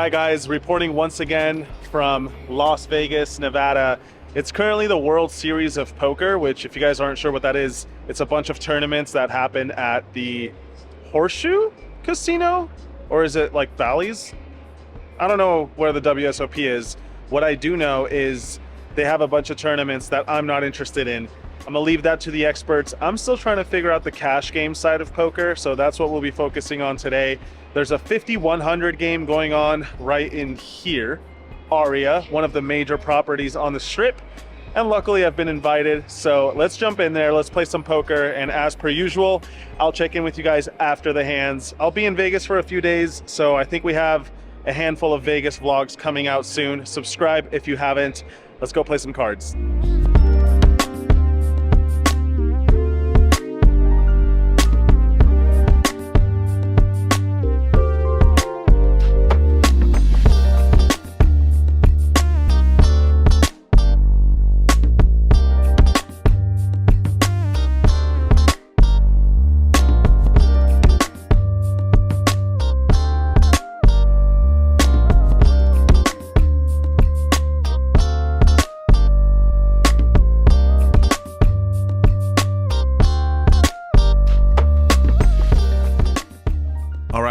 Hi guys, reporting once again from Las Vegas, Nevada. It's currently the World Series of Poker, which if you guys aren't sure what that is, it's a bunch of tournaments that happen at the Horseshoe Casino? Or is it like Bally's? I don't know where the WSOP is. What I do know is they have a bunch of tournaments that I'm not interested in. I'm gonna leave that to the experts. I'm still trying to figure out the cash game side of poker, so that's what we'll be focusing on today. There's a 5100 game going on right in here. Aria, one of the major properties on the strip. And luckily I've been invited, so let's jump in there, let's play some poker, and as per usual, I'll check in with you guys after the hands. I'll be in Vegas for a few days, so I think we have a handful of Vegas vlogs coming out soon. Subscribe if you haven't. Let's go play some cards.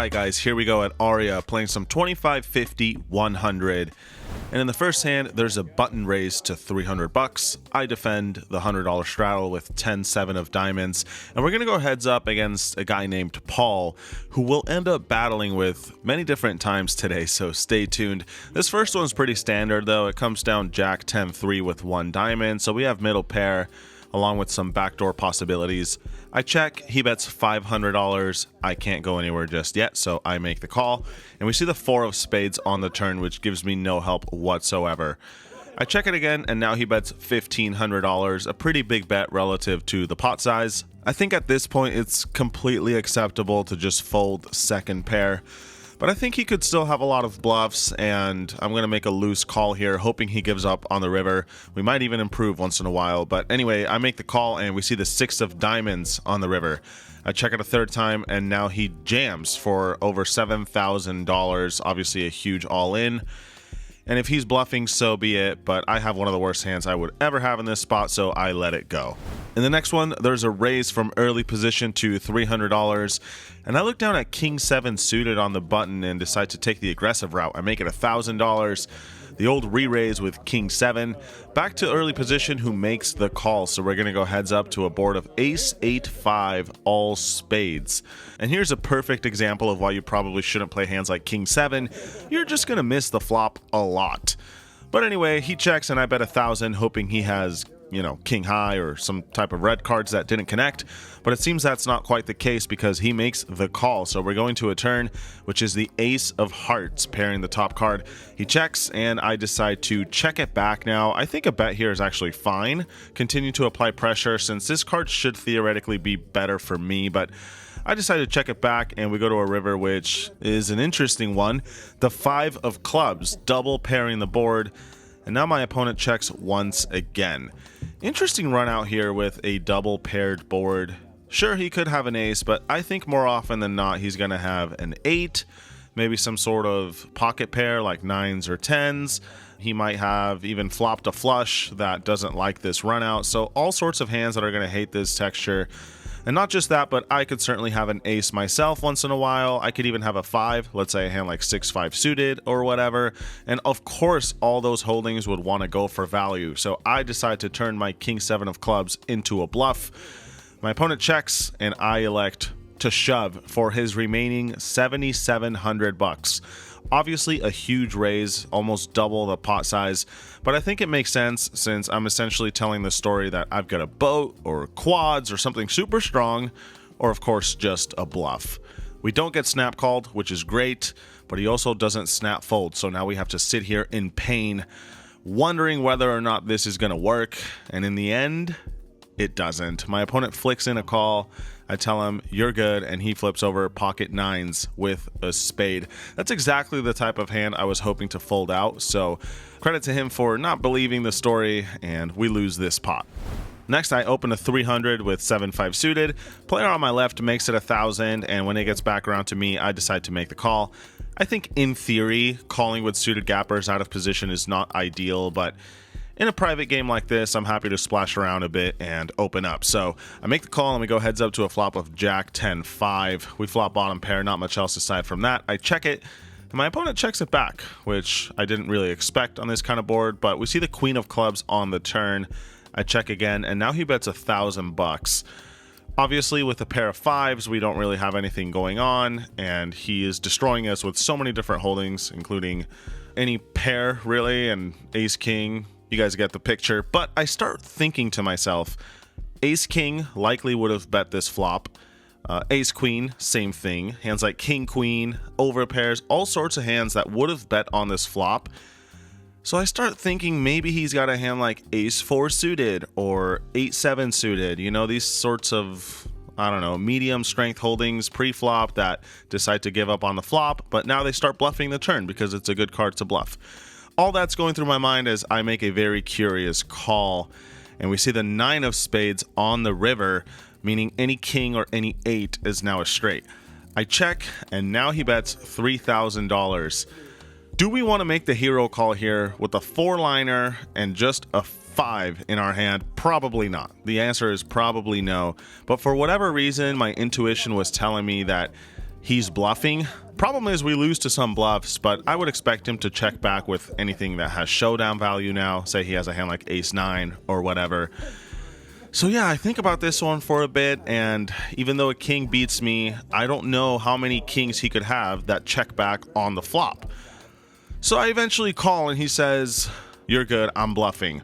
Guys, here we go at Aria playing some 25, 50, 100, and in the first hand there's a button raise to 300 bucks. I defend the $100 straddle with 10-7 of diamonds, and we're gonna go heads up against a guy named Paul, who we'll end up battling with many different times today, so stay tuned. This first one's pretty standard though. It comes down Jack 10-3 with 1 diamond, so we have middle pair along with some backdoor possibilities. I check, he bets $500. I can't go anywhere just yet, so I make the call. And we see the 4 of spades on the turn, which gives me no help whatsoever. I check it again, and now he bets $1,500, a pretty big bet relative to the pot size. I think at this point it's completely acceptable to just fold second pair. But I think he could still have a lot of bluffs, and I'm going to make a loose call here, hoping he gives up on the river. We might even improve once in a while, but anyway, I make the call, and we see the 6 of diamonds on the river. I check it a third time, and now he jams for over $7,000, obviously a huge all-in. And if he's bluffing, so be it, but I have one of the worst hands I would ever have in this spot, so I let it go. In the next one, there's a raise from early position to $300, and I look down at King 7 suited on the button and decide to take the aggressive route. I make it $1,000. The old re-raise with King 7, back to early position, who makes the call. So we're going to go heads up to a board of Ace 8-5 all spades. And here's a perfect example of why you probably shouldn't play hands like King 7. You're just going to miss the flop a lot. But anyway, he checks and I bet 1,000, hoping he has, you know, king high or some type of red cards that didn't connect, but it seems that's not quite the case because he makes the call. So we're going to a turn, which is the ace of hearts pairing the top card. He checks and I decide to check it back. Now I think a bet here is actually fine. Continue to apply pressure since this card should theoretically be better for me, but I decided to check it back and we go to a river, which is an interesting one. The 5 of clubs, double pairing the board. And now my opponent checks once again. Interesting run out here with a double paired board. Sure, he could have an ace, but I think more often than not he's going to have an 8, maybe some sort of pocket pair like 9s or 10s. He might have even flopped a flush that doesn't like this run out. So all sorts of hands that are going to hate this texture. And not just that, but I could certainly have an ace myself once in a while. I could even have a 5, let's say a hand like 6-5 suited or whatever. And of course, all those holdings would want to go for value. So I decide to turn my King 7 of clubs into a bluff. My opponent checks and I elect to shove for his remaining 7,700 bucks. Obviously a huge raise, almost double the pot size, but I think it makes sense since I'm essentially telling the story that I've got a boat or quads or something super strong, or of course just a bluff. We don't get snap called, which is great, but he also doesn't snap fold, so now we have to sit here in pain, wondering whether or not this is going to work, and in the end, it doesn't. My opponent flicks in a call. I tell him, you're good, and he flips over pocket 9s with a spade. That's exactly the type of hand I was hoping to fold out, so credit to him for not believing the story, and we lose this pot. Next, I open a 300 with 7-5 suited. Player on my left makes it 1,000, and when it gets back around to me, I decide to make the call. I think in theory, calling with suited gappers out of position is not ideal, but in a private game like this, I'm happy to splash around a bit and open up. So I make the call and we go heads up to a flop of Jack 10-5. We flop bottom pair, not much else aside from that. I check it, and my opponent checks it back, which I didn't really expect on this kind of board, but we see the queen of clubs on the turn. I check again, and now he bets $1,000. Obviously, with a pair of fives, we don't really have anything going on, and he is destroying us with so many different holdings, including any pair, really, and ace-king. You guys get the picture. But I start thinking to myself, ace-king likely would have bet this flop. Ace-queen, same thing. Hands like king-queen, overpairs, all sorts of hands that would have bet on this flop. So I start thinking maybe he's got a hand like ace-4 suited or 8-7 suited. You know, these sorts of, I don't know, medium strength holdings pre-flop that decide to give up on the flop, but now they start bluffing the turn because it's a good card to bluff. All that's going through my mind as I make a very curious call, and we see the 9 of spades on the river, meaning any king or any 8 is now a straight. I check, and now he bets $3,000. Do we want to make the hero call here with a 4-liner and just a 5 in our hand? Probably not. The answer is probably no. But for whatever reason, my intuition was telling me that he's bluffing. Problem is we lose to some bluffs, but I would expect him to check back with anything that has showdown value now. Say he has a hand like ace-9 or whatever. So yeah, I think about this one for a bit, and even though a king beats me, I don't know how many kings he could have that check back on the flop. So I eventually call and he says, "You're good, I'm bluffing."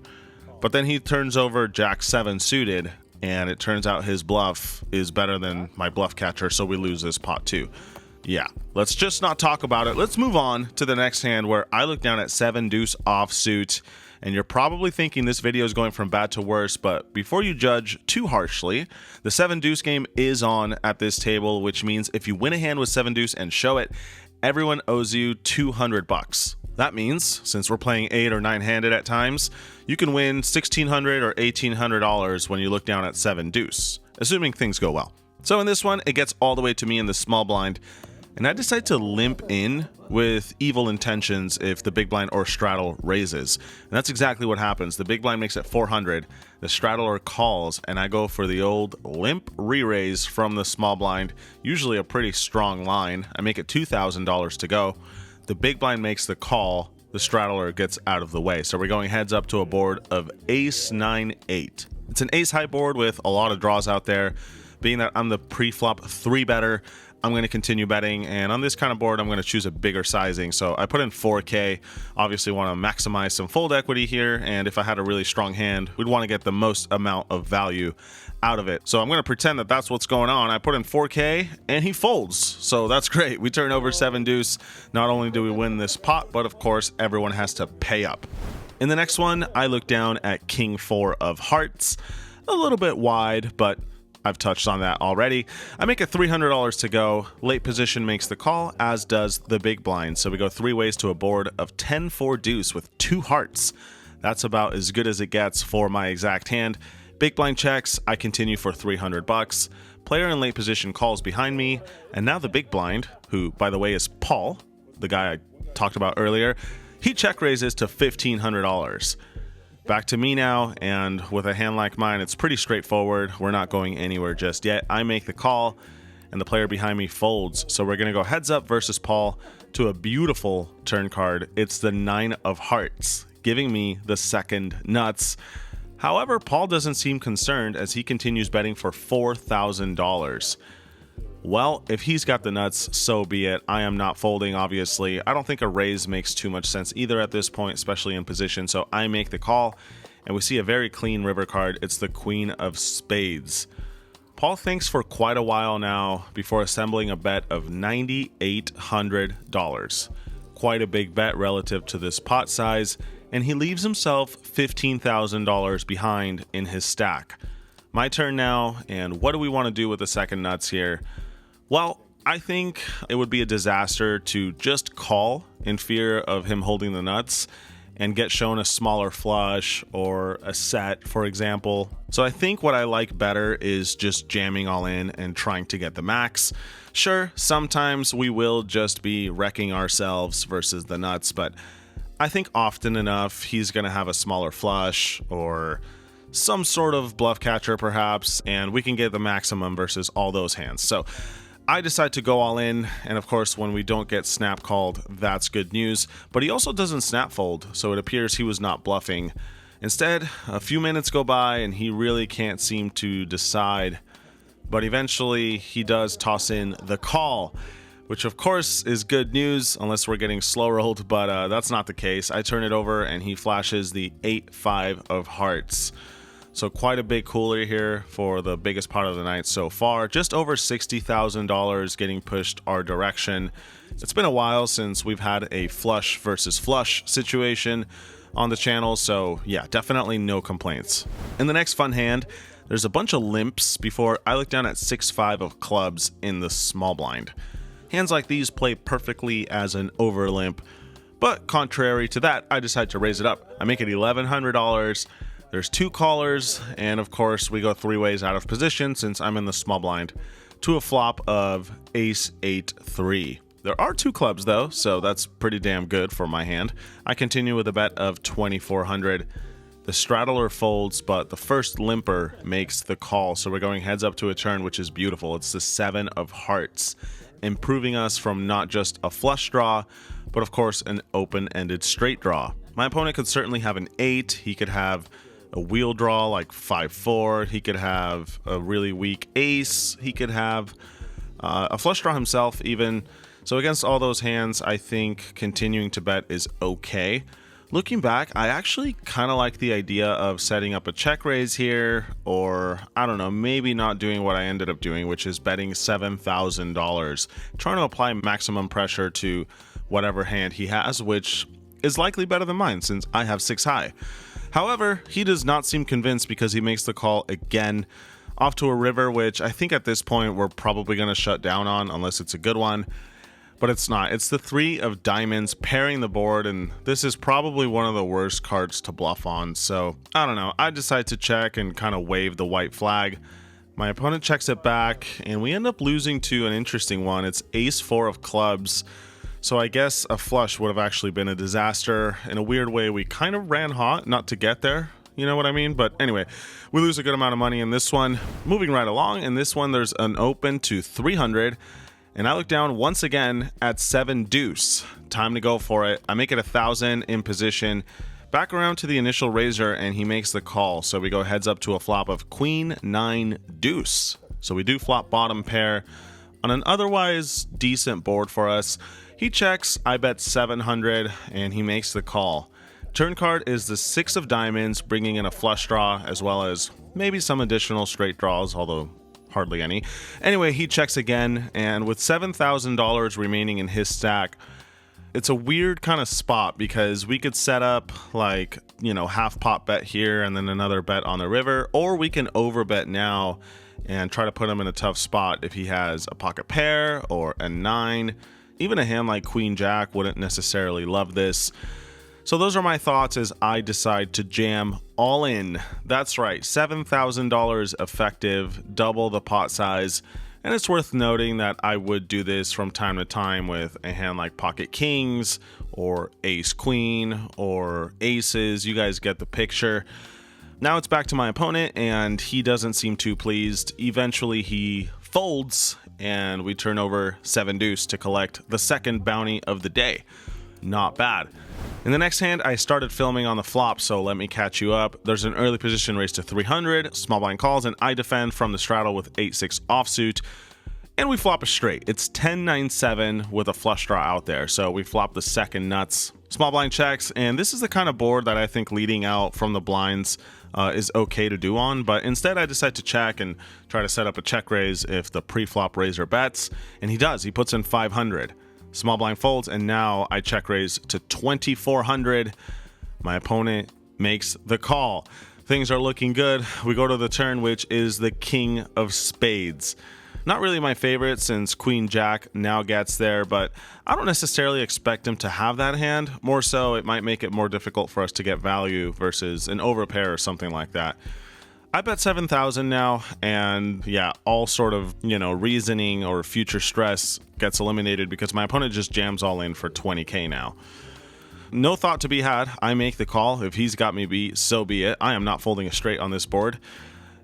But then he turns over Jack 7 suited, and it turns out his bluff is better than my bluff catcher, so we lose this pot too. Yeah, let's just not talk about it. Let's move on to the next hand where I look down at 7 deuce offsuit, and you're probably thinking this video is going from bad to worse, but before you judge too harshly, the 7 deuce game is on at this table, which means if you win a hand with 7 deuce and show it, everyone owes you $200. That means, since we're playing 8 or 9-handed at times, you can win $1,600 or $1,800 when you look down at 7 deuce, assuming things go well. So in this one, it gets all the way to me in the small blind, and I decide to limp in with evil intentions if the big blind or straddle raises. And that's exactly what happens. The big blind makes it 400, the straddler calls, and I go for the old limp re-raise from the small blind, usually a pretty strong line. I make it $2,000 to go. The big blind makes the call, the straddler gets out of the way. So we're going heads up to a board of ace-9-8. It's an ace-high board with a lot of draws out there. Being that I'm the pre-flop 3-better, I'm going to continue betting, and on this kind of board, I'm going to choose a bigger sizing. So I put in 4K. Obviously want to maximize some fold equity here, and if I had a really strong hand, we'd want to get the most amount of value out of it. So I'm going to pretend that that's what's going on. I put in 4K, and he folds. So that's great. We turn over 7 deuce. Not only do we win this pot, but of course, everyone has to pay up. In the next one, I look down at king 4 of hearts. A little bit wide, but I've touched on that already. I make it $300 to go. Late position makes the call, as does the big blind. So we go 3 ways to a board of 10-4 deuce with 2 hearts. That's about as good as it gets for my exact hand. Big blind checks. I continue for $300. Player in late position calls behind me, and now the big blind, who by the way is Paul, the guy I talked about earlier, he check raises to $1,500. Back to me now, and with a hand like mine, it's pretty straightforward. We're not going anywhere just yet. I make the call, and the player behind me folds. So we're going to go heads up versus Paul to a beautiful turn card. It's the 9 of hearts, giving me the second nuts. However, Paul doesn't seem concerned as he continues betting for $4,000. Well, if he's got the nuts, so be it. I am not folding, obviously. I don't think a raise makes too much sense either at this point, especially in position. So I make the call, and we see a very clean river card. It's the Queen of Spades. Paul thinks for quite a while now before assembling a bet of $9,800. Quite a big bet relative to this pot size, and he leaves himself $15,000 behind in his stack. My turn now, and what do we want to do with the second nuts here? Well, I think it would be a disaster to just call in fear of him holding the nuts and get shown a smaller flush or a set, for example. So I think what I like better is just jamming all in and trying to get the max. Sure, sometimes we will just be wrecking ourselves versus the nuts, but I think often enough he's going to have a smaller flush or some sort of bluff catcher perhaps, and we can get the maximum versus all those hands. So I decide to go all in, and of course when we don't get snap called, that's good news, but he also doesn't snap fold, so it appears he was not bluffing. Instead, a few minutes go by and he really can't seem to decide, but eventually he does toss in the call, which of course is good news unless we're getting slow rolled, but that's not the case. I turn it over and he flashes the 8-5 of hearts. So quite a big cooler here for the biggest part of the night so far. Just over $60,000 getting pushed our direction. It's been a while since we've had a flush versus flush situation on the channel, so yeah, definitely no complaints. In the next fun hand, there's a bunch of limps before I look down at 6-5 of clubs in the small blind. Hands like these play perfectly as an over limp, but contrary to that, I decide to raise it up. I make it $1,100. There's two callers, and of course we go three ways out of position since I'm in the small blind to a flop of ace-8-3. There are two clubs though, so that's pretty damn good for my hand. I continue with a bet of $2,400. The straddler folds, but the first limper makes the call, so we're going heads up to a turn, which is beautiful. It's the 7 of hearts, improving us from not just a flush draw, but of course an open-ended straight draw. My opponent could certainly have an 8. He could have a wheel draw like 5-4. He could have a really weak ace. He could have a flush draw himself even. So against all those hands, I think continuing to bet is okay. Looking back, I actually kind of like the idea of setting up a check raise here, or I don't know, maybe not doing what I ended up doing, which is betting $7,000, trying to apply maximum pressure to whatever hand he has, which is likely better than mine since I have 6 high. However, he does not seem convinced because he makes the call again off to a river, which I think at this point we're probably going to shut down on unless it's a good one. But it's not. It's the 3 of diamonds pairing the board, and this is probably one of the worst cards to bluff on. So I don't know. I decide to check and kind of wave the white flag. My opponent checks it back, and we end up losing to an interesting one. It's ace-4 of clubs. So I guess a flush would have actually been a disaster. In a weird way, we kind of ran hot not to get there. You know what I mean? But anyway, we lose a good amount of money in this one. Moving right along, in this one, there's an open to 300. And I look down once again at 7 deuce. Time to go for it. I make it 1,000 in position. Back around to the initial raiser, and he makes the call. So we go heads up to a flop of queen 9 deuce. So we do flop bottom pair on an otherwise decent board for us. He checks, I bet 700, and he makes the call. Turn card is the 6 of diamonds, bringing in a flush draw, as well as maybe some additional straight draws, although hardly any. Anyway, he checks again, and with $7,000 remaining in his stack, it's a weird kind of spot because we could set up like, you know, half pot bet here and then another bet on the river, or we can overbet now and try to put him in a tough spot if he has a pocket pair or a 9. Even a hand like Queen Jack wouldn't necessarily love this. So those are my thoughts as I decide to jam all in. That's right, $7,000 effective, double the pot size. And it's worth noting that I would do this from time to time with a hand like Pocket Kings or Ace Queen or Aces. You guys get the picture. Now it's back to my opponent, and he doesn't seem too pleased. Eventually he folds, and we turn over 7 deuce to collect the second bounty of the day. Not bad. In the next hand, I started filming on the flop, so let me catch you up. There's an early position raised to 300, small blind calls, and I defend from the straddle with 8-6 offsuit, and we flop a straight. It's 10-9-7 with a flush draw out there, so we flop the second nuts. Small blind checks, and this is the kind of board that I think leading out from the blinds is okay to do on, but instead I decide to check and try to set up a check raise if the pre-flop raiser bets, and he does. He puts in 500. Small blind folds, and now I check raise to 2,400. My opponent makes the call. Things are looking good. We go to the turn, which is the king of spades. Not really my favorite since Queen Jack now gets there, but I don't necessarily expect him to have that hand. More so, it might make it more difficult for us to get value versus an overpair or something like that. I bet 7,000 now, and yeah, all sort of, reasoning or future stress gets eliminated because my opponent just jams all in for 20k now. No thought to be had. I make the call. If he's got me beat, so be it. I am not folding a straight on this board.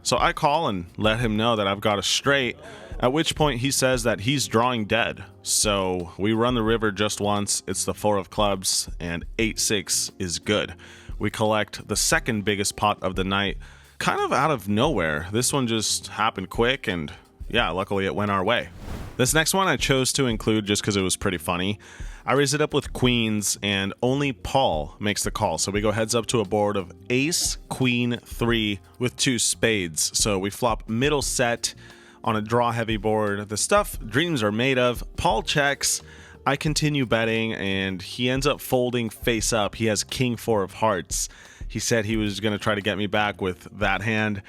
So I call and let him know that I've got a straight, at which point he says that he's drawing dead. So we run the river just once. It's the 4 of clubs, and 8-6 is good. We collect the second biggest pot of the night, kind of out of nowhere. This one just happened quick, and yeah, luckily it went our way. This next one I chose to include just because it was pretty funny. I raise it up with queens, and only Paul makes the call. So we go heads up to a board of ace, queen, 3 with 2 spades. So we flop middle set on a draw heavy board. The stuff dreams are made of. Paul checks. I continue betting, and he ends up folding face up. He has king 4 of hearts. He said he was going to try to get me back with that hand.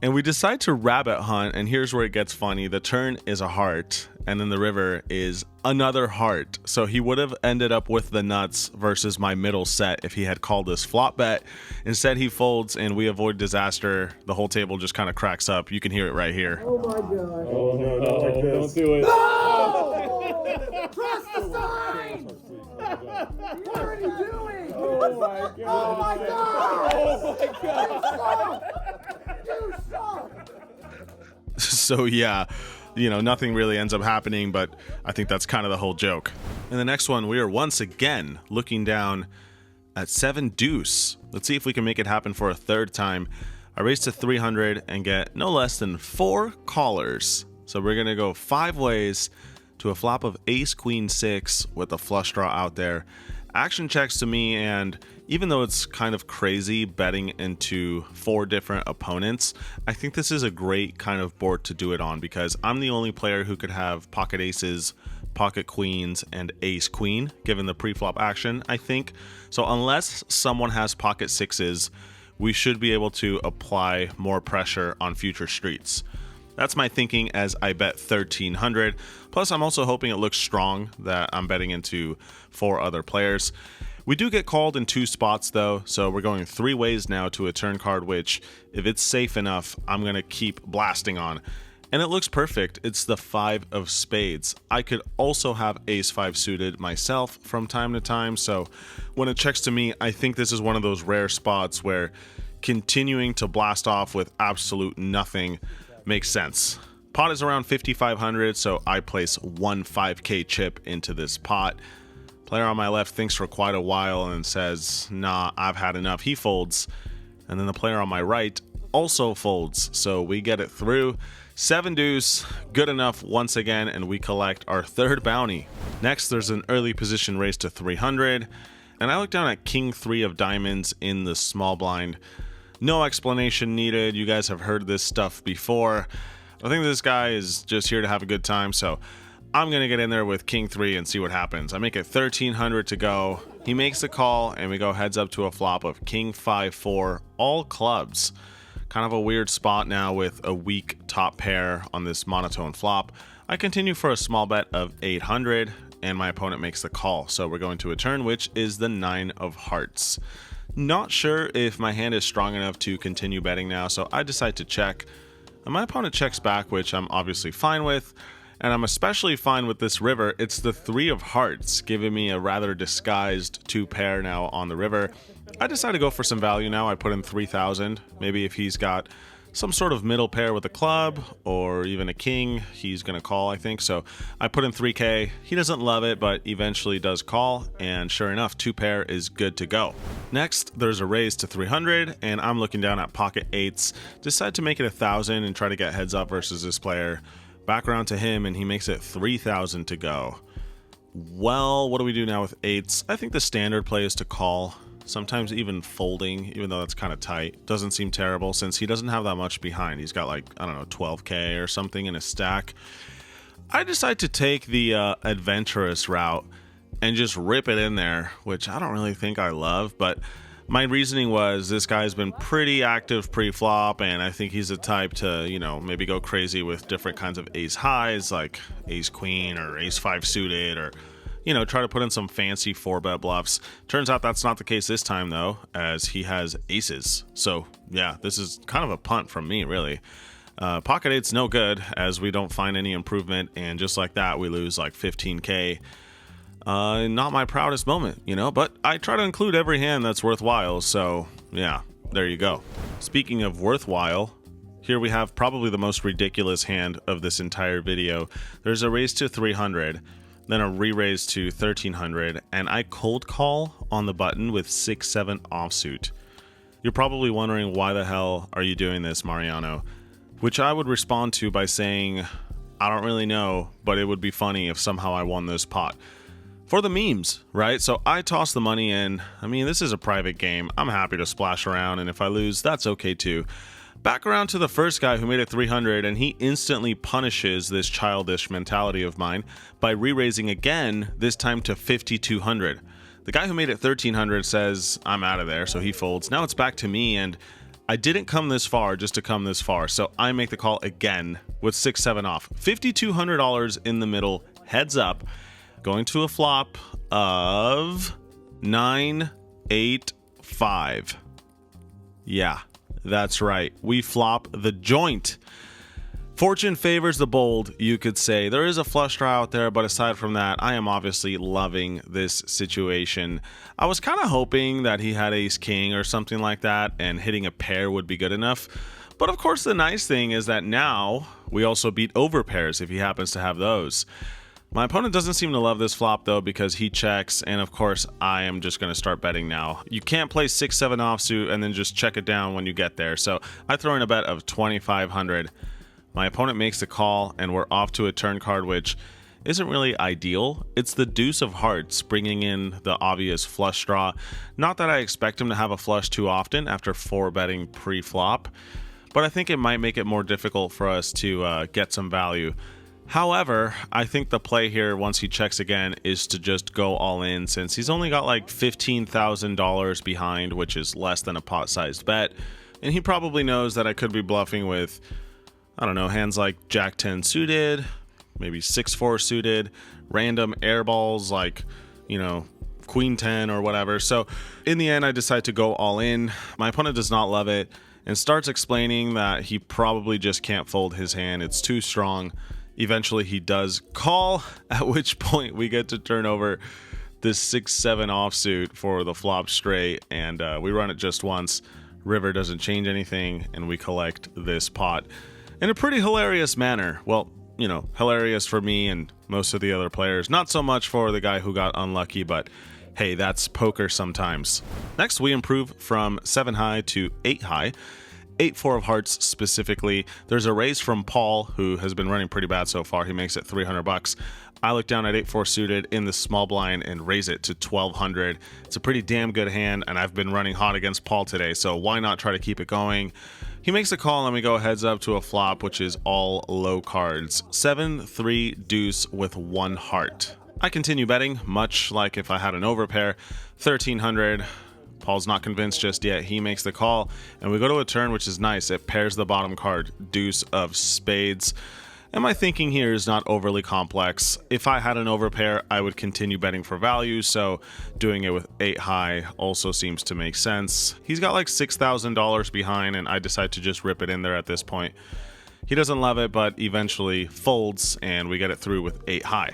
And we decide to rabbit hunt, and here's where it gets funny. The turn is a heart, and then the river is another heart. So he would have ended up with the nuts versus my middle set if he had called this flop bet. Instead, he folds, and we avoid disaster. The whole table just kind of cracks up. You can hear it right here. Oh my God. Oh no, not like this. Don't do it. No! Trust the sign! What are you doing? Oh my God. Oh my God! Oh my God. You suck! So yeah, nothing really ends up happening, but I think that's kind of the whole joke. In the next one, we are once again looking down at 7 deuce. Let's see if we can make it happen for a third time. I raise to 300 and get no less than 4 callers. So we're going to go 5 ways to a flop of ace, queen, 6 with a flush draw out there. Action checks to me, and even though it's kind of crazy betting into 4 different opponents, I think this is a great kind of board to do it on because I'm the only player who could have pocket aces, pocket queens, and ace queen given the pre-flop action, I think. So unless someone has pocket 6s, we should be able to apply more pressure on future streets. That's my thinking as I bet 1,300. Plus, I'm also hoping it looks strong that I'm betting into 4 other players. We do get called in 2 spots though, so we're going 3 ways now to a turn card, which if it's safe enough, I'm going to keep blasting on. And it looks perfect. It's the 5 of spades. I could also have ace 5 suited myself from time to time, so when it checks to me, I think this is one of those rare spots where continuing to blast off with absolute nothing makes sense. Pot is around 5,500, so I place 1 5k chip into this pot. Player on my left thinks for quite a while and says, nah, I've had enough. He folds. And then the player on my right also folds, so we get it through. 7 deuce, good enough once again, and we collect our 3rd bounty. Next, there's an early position raise to 300, and I look down at king 3 of diamonds in the small blind. No explanation needed. You guys have heard this stuff before. I think this guy is just here to have a good time, so I'm going to get in there with king 3 and see what happens. I make it 1,300 to go. He makes the call, and we go heads up to a flop of king 5-4, all clubs. Kind of a weird spot now with a weak top pair on this monotone flop. I continue for a small bet of 800, and my opponent makes the call. So we're going to a turn, which is the 9 of hearts. Not sure if my hand is strong enough to continue betting now, so I decide to check. And my opponent checks back, which I'm obviously fine with. And I'm especially fine with this river. It's the 3 of hearts, giving me a rather disguised 2 pair now on the river. I decide to go for some value now. I put in 3,000. Maybe if he's got some sort of middle pair with a club or even a king, he's going to call, I think. So I put in 3k. He doesn't love it, but eventually does call. And sure enough, 2 pair is good to go. Next, there's a raise to 300, and I'm looking down at pocket 8s. Decide to make it 1,000 and try to get heads up versus this player. Back around to him, and he makes it 3,000 to go. Well, what do we do now with 8s? I think the standard play is to call. Sometimes even folding, even though that's kind of tight. Doesn't seem terrible since he doesn't have that much behind. He's got like, I don't know, 12k or something in his stack. I decide to take the adventurous route and just rip it in there, which I don't really think I love, but My reasoning was this guy's been pretty active pre-flop, and I think he's the type to, you know, maybe go crazy with different kinds of ace highs like ace queen or ace 5 suited, or, you know, try to put in some fancy 4-bet bluffs. Turns out that's not the case this time, though, as he has aces. So, yeah, this is kind of a punt from me, really. Pocket 8's no good, as we don't find any improvement, and just like that, we lose like 15K. Not my proudest moment, you know, but I try to include every hand that's worthwhile, so yeah, there you go. Speaking of worthwhile, here we have probably the most ridiculous hand of this entire video. There's a raise to 300, then a re-raise to 1300, and I cold call on the button with 6-7 offsuit. You're probably wondering, why the hell are you doing this, Mariano? Which I would respond to by saying, I don't really know, but it would be funny if somehow I won this pot. For the memes, right? So I toss the money in. I mean, this is a private game. I'm happy to splash around, and if I lose, that's okay too. Back around to the first guy who made it 300, and he instantly punishes this childish mentality of mine by re-raising again, this time to 5,200. The guy who made it 1,300 says, I'm out of there, so he folds. Now it's back to me, and I didn't come this far just to come this far, so I make the call again with 6-7 off. $5,200 in the middle, heads up, going to a flop of 9-8-5. Yeah, that's right. We flop the joint. Fortune favors the bold, you could say. There is a flush draw out there, but aside from that, I am obviously loving this situation. I was kind of hoping that he had ace king or something like that, and hitting a pair would be good enough. But of course, the nice thing is that now we also beat over pairs if he happens to have those. My opponent doesn't seem to love this flop though, because he checks, and of course I am just going to start betting now. You can't play 6-7 offsuit and then just check it down when you get there, so I throw in a bet of 2,500. My opponent makes the call, and we're off to a turn card, which isn't really ideal. It's the deuce of hearts, bringing in the obvious flush draw. Not that I expect him to have a flush too often after 4-betting pre-flop, but I think it might make it more difficult for us to get some value. However, I think the play here, once he checks again, is to just go all in, since he's only got like $15,000 behind, which is less than a pot-sized bet, and he probably knows that I could be bluffing with, I don't know, hands like Jack 10 suited, maybe 6-4 suited, random air balls like, you know, Queen 10 or whatever. So in the end, I decide to go all in. My opponent does not love it and starts explaining that he probably just can't fold his hand. It's too strong. Eventually he does call, at which point we get to turn over this 6-7 offsuit for the flop straight, and we run it just once. River doesn't change anything, and we collect this pot in a pretty hilarious manner. Well, you know, hilarious for me and most of the other players. Not so much for the guy who got unlucky, but hey, that's poker sometimes. Next, we improve from 7 high to 8 high. 8-4 of hearts specifically. There's a raise from Paul, who has been running pretty bad so far. He makes it 300 bucks. I look down at 8-4 suited in the small blind and raise it to 1,200. It's a pretty damn good hand, and I've been running hot against Paul today, so why not try to keep it going? He makes a call, and we go heads up to a flop, which is all low cards. 7-3 deuce with 1 heart. I continue betting, much like if I had an overpair. 1,300. Paul's not convinced just yet. He makes the call, and we go to a turn, which is nice. It pairs the bottom card, deuce of spades. And my thinking here is not overly complex. If I had an overpair, I would continue betting for value, so doing it with 8 high also seems to make sense. He's got like $6,000 behind, and I decide to just rip it in there at this point. He doesn't love it, but eventually folds, and we get it through with 8 high.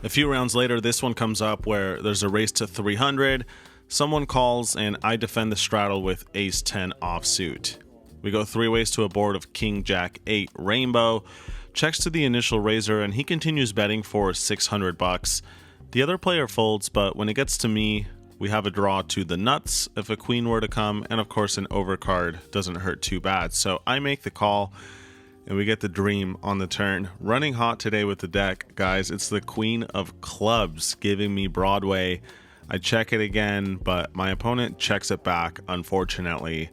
A few rounds later, this one comes up where there's a race to 300. Someone calls, and I defend the straddle with ace 10 offsuit. We go 3 ways to a board of king jack 8 rainbow. Checks to the initial raiser, and he continues betting for 600 bucks. The other player folds, but when it gets to me, we have a draw to the nuts if a queen were to come, and of course an overcard doesn't hurt too bad. So I make the call, and we get the dream on the turn. Running hot today with the deck, guys. It's the queen of clubs giving me Broadway. I check it again, but my opponent checks it back, unfortunately.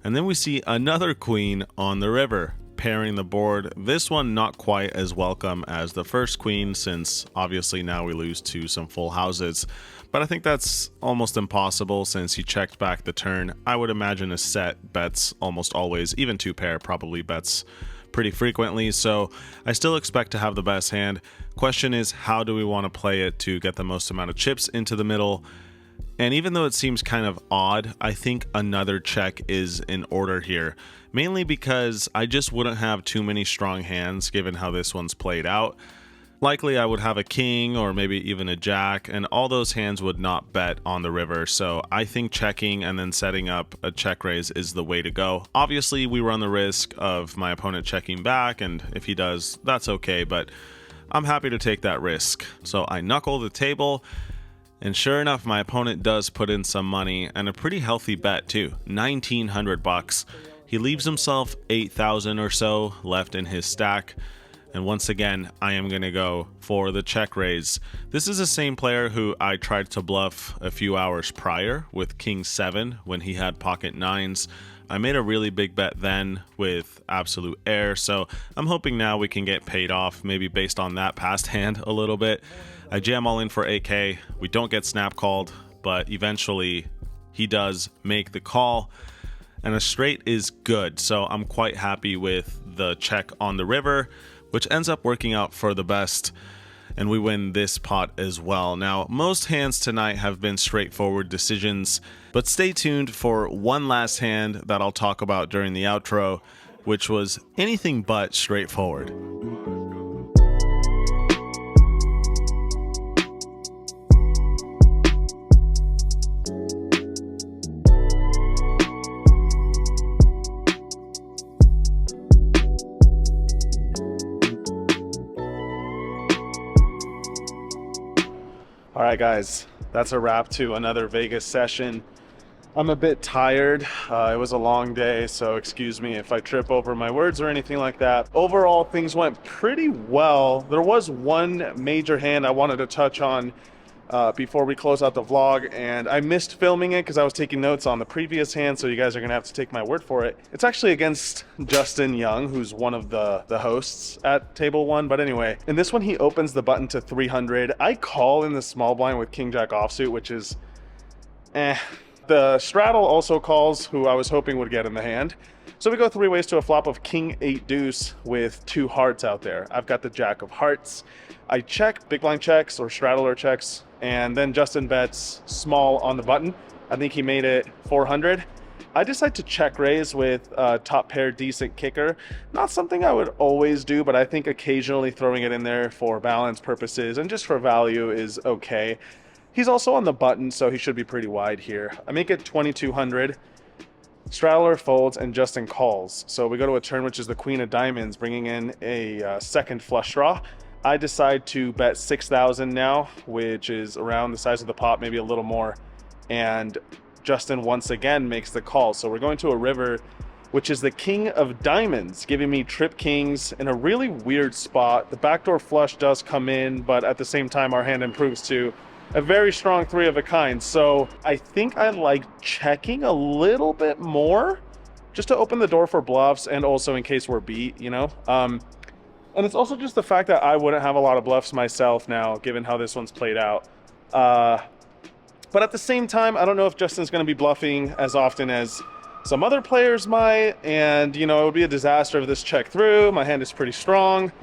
And then we see another queen on the river. pairing the board. This one not quite as welcome as the first queen, since obviously now we lose to some full houses. But I think that's almost impossible since he checked back the turn. I would imagine a set bets almost always, even two pair probably bets pretty frequently, so I still expect to have the best hand. Question is, how do we want to play it to get the most amount of chips into the middle? And even though it seems kind of odd, I think another check is in order here, mainly because I just wouldn't have too many strong hands given how this one's played out. Likely I would have a king or maybe even a jack, and all those hands would not bet on the river, so I think checking and then setting up a check raise is the way to go. Obviously we run the risk of my opponent checking back, and if he does, that's okay, but I'm happy to take that risk. So I knuckle the table, and sure enough my opponent does put in some money, and a pretty healthy bet too, 1,900 bucks. He leaves himself 8,000 or so left in his stack. And once again, I am going to go for the check raise. This is the same player who I tried to bluff a few hours prior with King 7 when he had pocket 9s. I made a really big bet then with absolute air, so I'm hoping now we can get paid off, maybe based on that past hand a little bit. I jam all in for AK. We don't get snap called, but eventually he does make the call. And a straight is good, so I'm quite happy with the check on the river, which ends up working out for the best, and we win this pot as well. Now, most hands tonight have been straightforward decisions, but stay tuned for one last hand that I'll talk about during the outro, which was anything but straightforward. All right, guys, that's a wrap to another Vegas session. I'm a bit tired. It was a long day, so excuse me if I trip over my words or anything like that. Overall, things went pretty well. There was one major hand I wanted to touch on before we close out the vlog, and I missed filming it because I was taking notes on the previous hand, so you guys are gonna have to take my word for it. It's actually against Justin Young, who's one of the hosts at table 1, but anyway, in this one he opens the button to 300. I call in the small blind with king jack offsuit, which is the straddle also calls, who I was hoping would get in the hand. So we go three ways to a flop of king 8 deuce with 2 hearts out there. I've got the jack of hearts. I check, big blind checks or straddler checks, and then Justin bets small on the button. I think he made it 400. I decide to check raise with top pair decent kicker. Not something I would always do, but I think occasionally throwing it in there for balance purposes and just for value is okay. He's also on the button, so he should be pretty wide here. I make it 2,200. Straddler folds and Justin calls. So we go to a turn which is the queen of diamonds, bringing in a second flush draw. I decide to bet 6,000 now, which is around the size of the pot, maybe a little more. And Justin once again makes the call. So we're going to a river, which is the king of diamonds, giving me trip kings in a really weird spot. The backdoor flush does come in, but at the same time, our hand improves to a very strong 3 of a kind. So I think I like checking a little bit more just to open the door for bluffs and also in case we're beat, you know? And it's also just the fact that I wouldn't have a lot of bluffs myself now, given how this one's played out. But at the same time, I don't know if Justin's going to be bluffing as often as some other players might. And, you know, it would be a disaster if this checked through. My hand is pretty strong.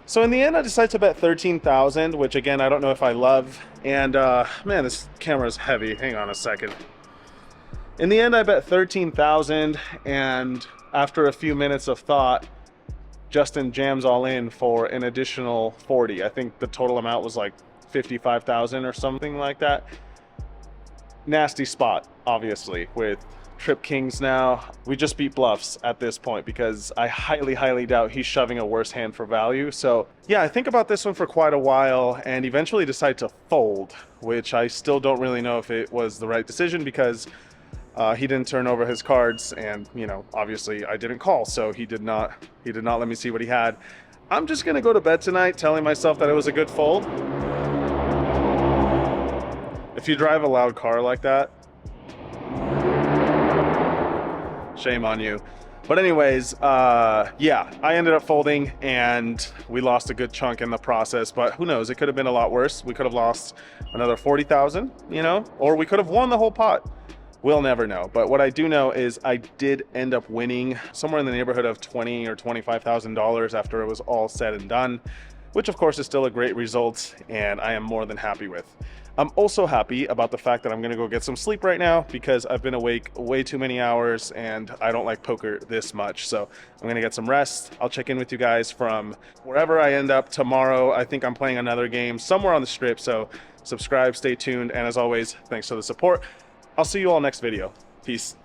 So in the end, I decided to bet 13,000, which again, I don't know if I love. And man, this camera is heavy. Hang on a second. In the end, I bet 13,000. And after a few minutes of thought, Justin jams all in for an additional 40. I think the total amount was like 55,000 or something like that. Nasty spot, obviously, with trip kings now. We just beat bluffs at this point because I highly doubt he's shoving a worse hand for value. So yeah, I think about this one for quite a while and eventually decide to fold, which I still don't really know if it was the right decision because he didn't turn over his cards, and you know, obviously I didn't call, so he did not let me see what he had. I'm just gonna go to bed tonight telling myself that it was a good fold. If you drive a loud car like that, shame on you. But anyways, yeah, I ended up folding and we lost a good chunk in the process, but who knows, it could have been a lot worse. We could have lost another 40,000, you know, or we could have won the whole pot. We'll never know. But what I do know is I did end up winning somewhere in the neighborhood of $20,000 or $25,000 after it was all said and done, which of course is still a great result and I am more than happy with. I'm also happy about the fact that I'm gonna go get some sleep right now because I've been awake way too many hours and I don't like poker this much. So I'm gonna get some rest. I'll check in with you guys from wherever I end up tomorrow. I think I'm playing another game somewhere on the strip. So subscribe, stay tuned. And as always, thanks for the support. I'll see you all next video. Peace.